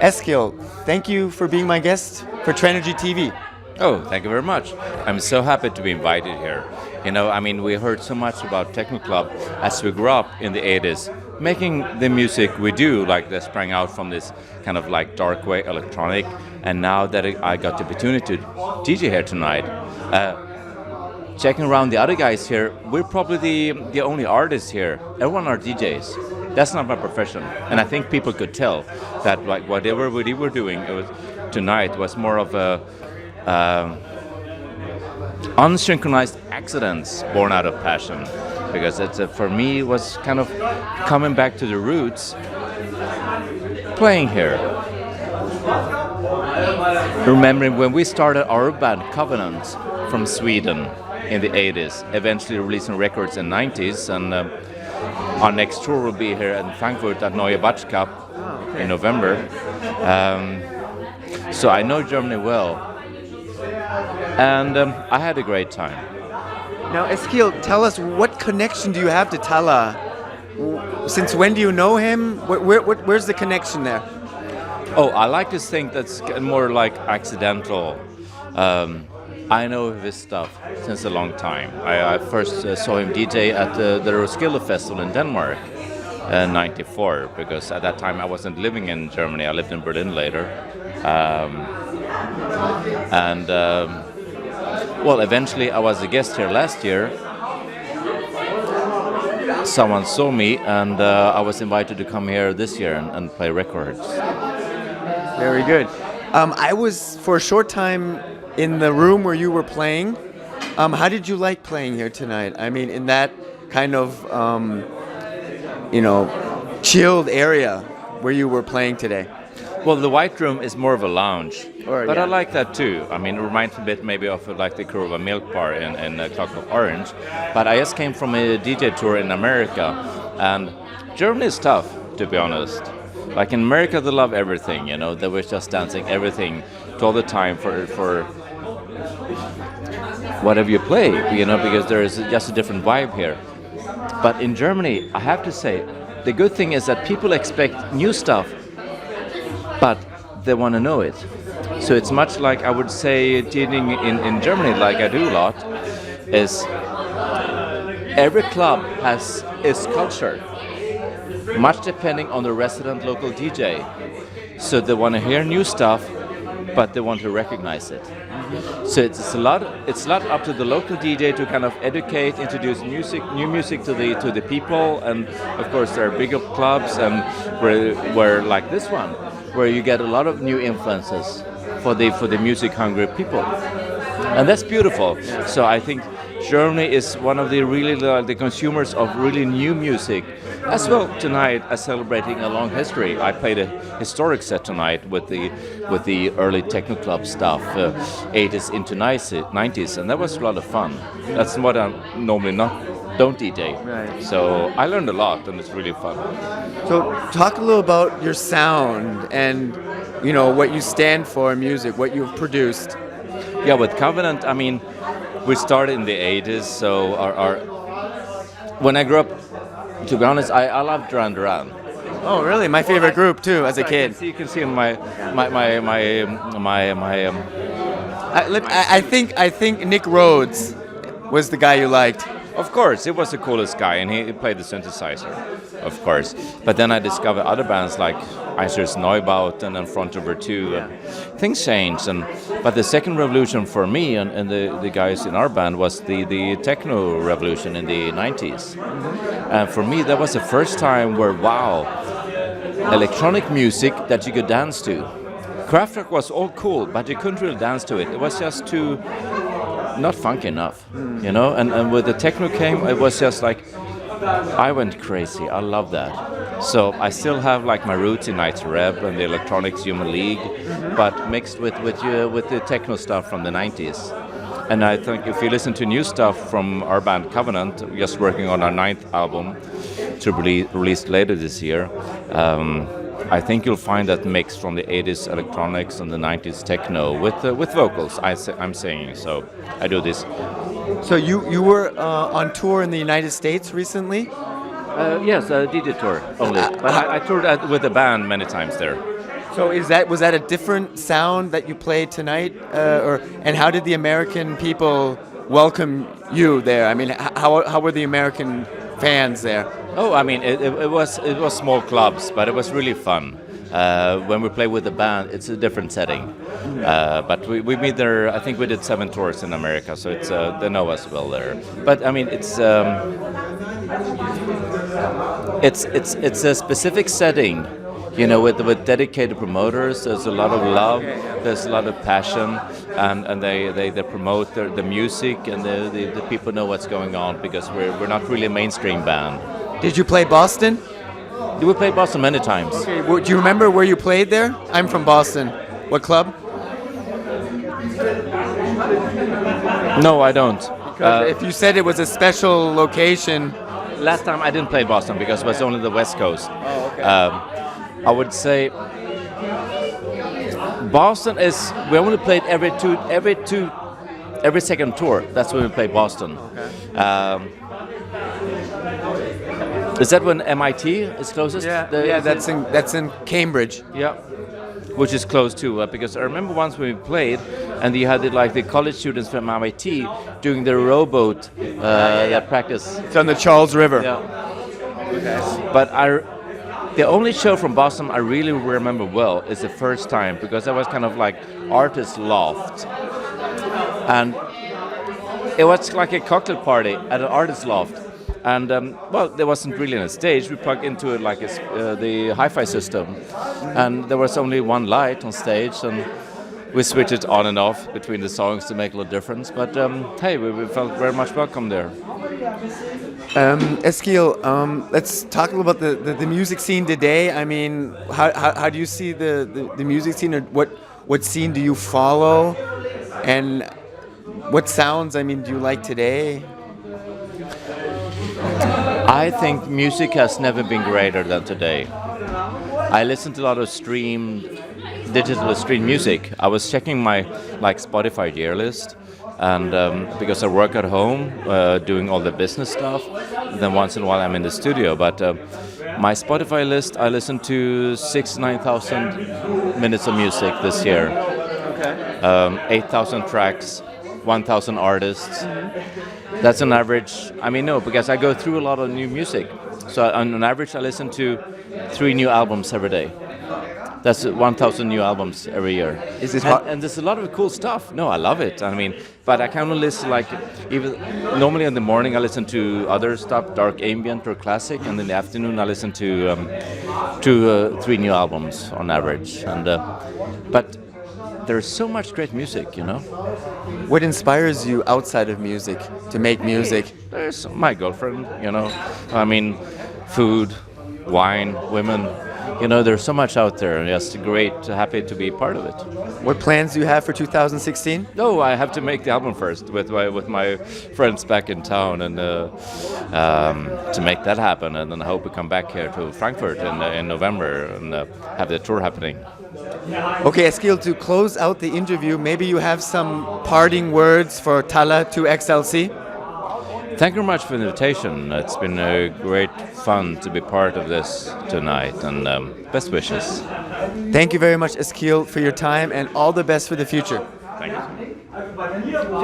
Eskil, thank you for being my guest for Trenergy TV. Oh, thank you very much. I'm so happy to be invited here. You know, I mean, we heard so much about Techno Club as we grew up in the 80s, making the music we do, like that sprang out from this kind of like dark wave electronic. And now that I got the opportunity to DJ here tonight, checking around the other guys here, we're probably the only artists here. Everyone are DJs. That's not my profession, and I think people could tell that like whatever we were doing, tonight was more of a unsynchronized accidents born out of passion, because it's for me it was kind of coming back to the roots, playing here. Remembering when we started our band Covenant from Sweden in the 80s, eventually releasing records in the 90s, and our next tour will be here in Frankfurt at Neue Batschkap in November. So I know Germany well, and I had a great time. Now, Eskil, tell us, what connection do you have to Talla? Since when do you know him? Where's the connection there? Oh, I like to think that's more like accidental. I know his stuff since a long time. I first saw him DJ at the Roskilde Festival in Denmark in '94, because at that time I wasn't living in Germany. I lived in Berlin later. Well, eventually I was a guest here last year. Someone saw me, and I was invited to come here this year and play records. Very good. I was, for a short time, in the room where you were playing. How did you like playing here tonight? I mean, in that kind of, chilled area where you were playing today. Well, the White Room is more of a lounge, but yeah. I like that too. I mean, it reminds me a bit maybe of like the crew of a Milk Bar in Clockwork Orange. But I just came from a DJ tour in America, and Germany is tough, to be honest. Like in America, they love everything, you know. They were just dancing everything all the time for whatever you play, you know, because there is just a different vibe here. But in Germany, I have to say, the good thing is that people expect new stuff, but they want to know it. So it's much like, I would say, DJing in Germany, like I do a lot, is every club has its culture, much depending on the resident local DJ. So they want to hear new stuff, but they want to recognize it. So it's a lot up to the local DJ to kind of educate, introduce new music to the people, and of course there are bigger clubs and where like this one, where you get a lot of new influences for the music hungry people, and that's beautiful. So I think Germany is one of the really the consumers of really new music. As well tonight, as celebrating a long history, I played a historic set tonight with the early techno club stuff, 80s into 90s, and that was a lot of fun. That's what I normally don't DJ. Right. So I learned a lot, and it's really fun. So talk a little about your sound and what you stand for in music, what you've produced. Yeah, with Covenant, I mean, we started in the 80s, so when I grew up, to be honest, I love Duran Duran. Oh, really? My favorite group too, as a kid. You can see in my I think Nick Rhodes was the guy you liked. Of course, he was the coolest guy, and he played the synthesizer, of course. But then I discovered other bands like Eisers Neubaut and then Front Over 2. Things changed, but the second revolution for me and the guys in our band was the techno revolution in the 90s. And for me, that was the first time where, wow, electronic music that you could dance to. Kraftwerk was all cool, but you couldn't really dance to it. It was just too not funky enough, you know. And when the techno came, it was just like I went crazy. I love that. So I still have like my roots in Nights Rev and the Electronics Human League, but mixed with the techno stuff from the 90s. And I think if you listen to new stuff from our band Covenant, just working on our 9th album to be released later this year, I think you'll find that mix from the 80s electronics and the 90s techno with vocals. I'm saying so. I do this. So you were on tour in the United States recently? Yes, I did a tour only, but I toured with a band many times there. So was that a different sound that you played tonight, and how did the American people welcome you there? I mean, how were the American fans there? Oh, I mean, it was small clubs, but it was really fun. When we play with the band, it's a different setting. But we meet there. I think we did 7 tours in America, so it's they know us well there. But I mean, it's a specific setting, you know, with dedicated promoters. There's a lot of love, there's a lot of passion, and they promote the music, and the people know what's going on, because we're not really a mainstream band. Did you play Boston? We played Boston many times. Okay, do you remember where you played there? I'm from Boston. What club? No, I don't. If you said it was a special location. Last time I didn't play Boston because it was only the West Coast. Oh, okay. I would say Boston is, we only played every second tour. That's when we played Boston. Okay. Is that when MIT is closest? That's in Cambridge. Yeah, which is close too. Because I remember once when we played, and you had the college students from MIT doing their rowboat practice. It's on the Charles River. Yeah. Okay. But the only show from Boston I really remember well is the first time, because that was kind of like Artist Loft, and it was like a cocktail party at an artist loft. And well, there wasn't really a stage. We plugged into it like the hi-fi system, and there was only one light on stage, and we switched it on and off between the songs to make a little difference. But hey, we felt very much welcome there. Eskil, let's talk a little about the music scene today. I mean, how do you see the music scene, or what scene do you follow, and what sounds, I mean, do you like today? I think music has never been greater than today. I listen to a lot of digital stream music. I was checking my Spotify year list, and because I work at home doing all the business stuff, then once in a while I'm in the studio. But my Spotify list, I listened to 9,000 minutes of music this year. Okay. 8,000 tracks, 1,000 artists. That's an average. I mean, no, because I go through a lot of new music. So on average, I listen to 3 new albums every day. That's 1,000 new albums every year. Is this and there's a lot of cool stuff. No, I love it. I mean, but I kind of listen even normally in the morning I listen to other stuff, dark ambient or classic, and in the afternoon I listen to 3 new albums on average. And but there's so much great music, you know. What inspires you outside of music to make music? There's my girlfriend, you know. I mean, food, wine, women. You know, there's so much out there, and just great, happy to be part of it. What plans do you have for 2016? No, I have to make the album first with my friends back in town, and to make that happen, and then I hope we come back here to Frankfurt in November and have the tour happening. Okay, Eskil, to close out the interview, maybe you have some parting words for Talla 2XLC? Thank you very much for the invitation. It's been a great fun to be part of this tonight, and best wishes. Thank you very much, Eskil, for your time, and all the best for the future. Thank you. Cheers.